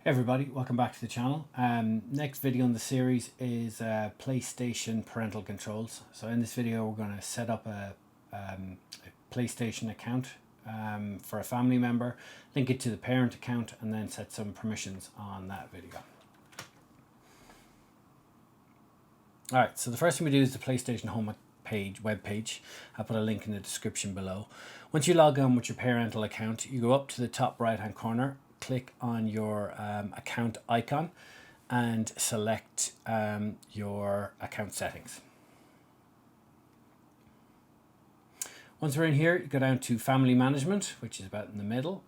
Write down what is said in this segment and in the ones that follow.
Hey everybody, welcome back to the channel. Next video in the series is PlayStation parental controls. So in this video we're going to set up a PlayStation account for a family member, link it to the parent account, and then set some permissions on that video. Alright, so the first thing we do is the PlayStation home web page. I'll put a link in the description below. Once you log on with your parental account, you go up to the top right hand corner, click on your account icon and select your account settings. Once we're in here, you go down to family management, which is about in the middle,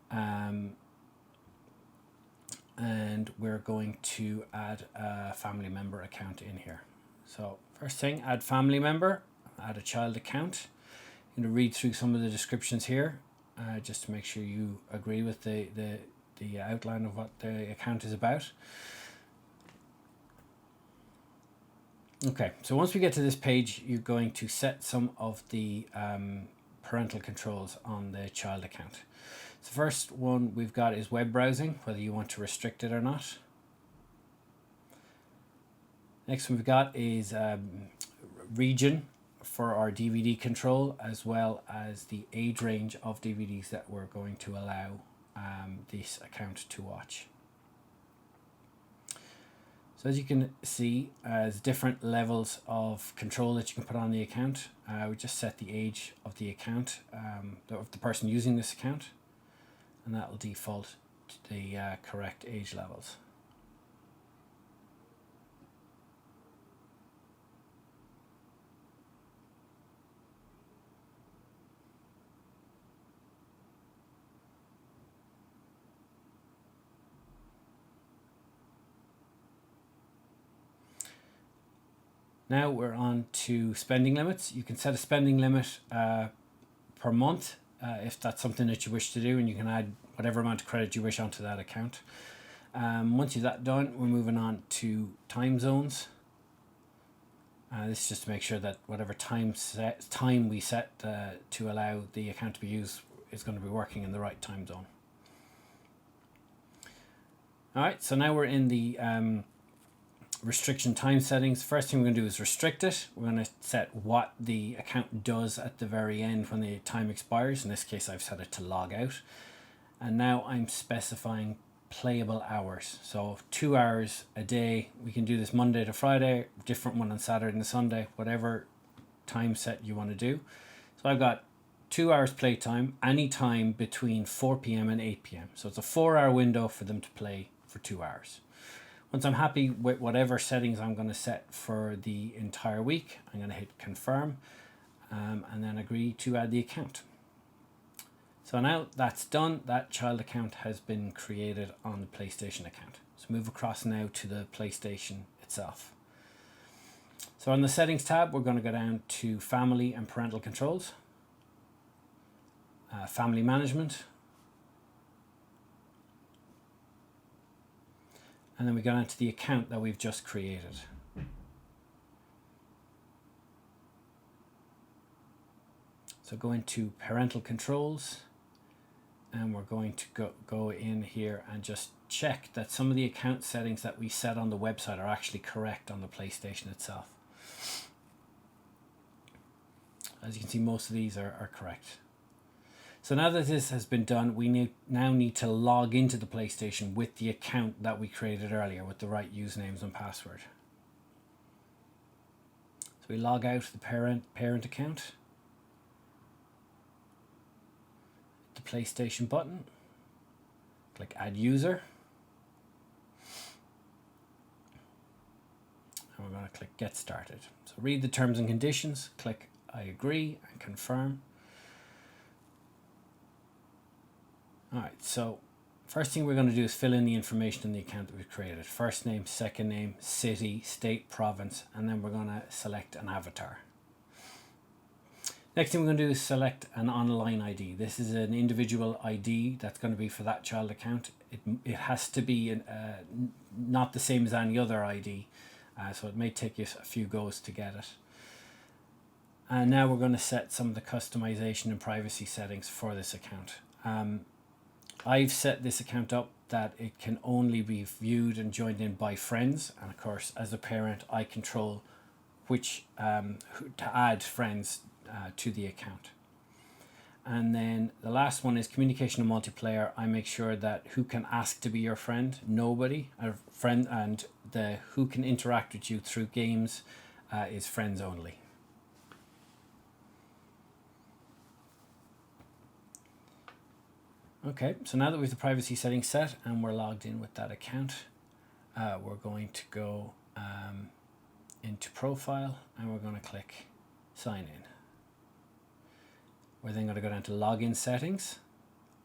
and we're going to add a family member account in here. So first thing, add family member, add a child account. I'm going to read through some of the descriptions here just to make sure you agree with the outline of what the account is about. Okay, so once we get to this page, you're going to set some of the parental controls on the child account. So the first one we've got is web browsing, whether you want to restrict it or not. Next one we've got is region for our DVD control, as well as the age range of DVDs that we're going to allow this account to watch. So as you can see, there's different levels of control that you can put on the account. We just set the age of the account, of the person using this account, and that will default to the correct age levels. Now we're on to spending limits. You can set a spending limit per month if that's something that you wish to do, and you can add whatever amount of credit you wish onto that account. Once you've that done, we're moving on to time zones. This is just to make sure that whatever time we set to allow the account to be used is going to be working in the right time zone. Alright, so now we're in the restriction time settings. First thing we're going to do is restrict it. We're going to set what the account does at the very end when the time expires. In this case, I've set it to log out. And now I'm specifying playable hours. So 2 hours a day. We can do this Monday to Friday, different one on Saturday and Sunday, whatever time set you want to do. So I've got 2 hours playtime, any time between 4 p.m. and 8 p.m. So it's a 4-hour window for them to play for 2 hours. Once I'm happy with whatever settings I'm going to set for the entire week, I'm going to hit confirm and then agree to add the account. So now that's done, that child account has been created on the PlayStation account. So move across now to the PlayStation itself. So on the settings tab, we're going to go down to family and parental controls, family management, and then we go down to the account that we've just created. So go into parental controls, and we're going to go in here and just check that some of the account settings that we set on the website are actually correct on the PlayStation itself. As you can see, most of these are correct. So now that this has been done, we now need to log into the PlayStation with the account that we created earlier with the right usernames and password. So we log out the parent account, the PlayStation button, click Add User, and we're going to click Get Started. So read the terms and conditions, click I agree and confirm. Alright, so first thing we're going to do is fill in the information in the account that we've created. First name, second name, city, state, province, and then we're going to select an avatar. Next thing we're going to do is select an online ID. This is an individual ID that's going to be for that child account. It has to be not the same as any other ID, so it may take you a few goes to get it. And now we're going to set some of the customization and privacy settings for this account. I've set this account up that it can only be viewed and joined in by friends, and of course as a parent I control which to add friends to the account. And then the last one is communication and multiplayer. I make sure that who can ask to be your friend, nobody, a friend, and the who can interact with you through games is friends only. Okay, so now that we have the privacy settings set and we're logged in with that account, we're going to go into profile and we're going to click sign in. We're then going to go down to login settings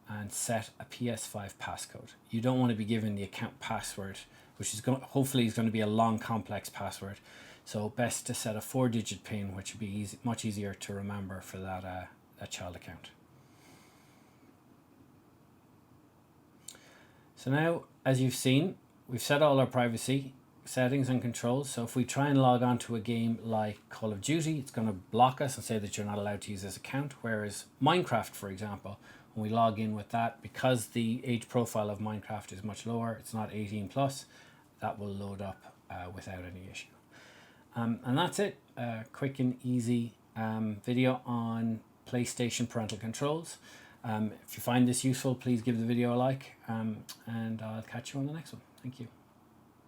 and set a PS5 passcode. You don't want to be given the account password, which is hopefully is going to be a long complex password. So best to set a 4-digit PIN, which would be much easier to remember for that child account. So now, as you've seen, we've set all our privacy settings and controls. So if we try and log on to a game like Call of Duty, it's going to block us and say that you're not allowed to use this account. Whereas Minecraft, for example, when we log in with that, because the age profile of Minecraft is much lower, it's not 18 plus, that will load up without any issue. And that's it. Quick and easy video on PlayStation parental controls. If you find this useful, please give the video a like, and I'll catch you on the next one. Thank you.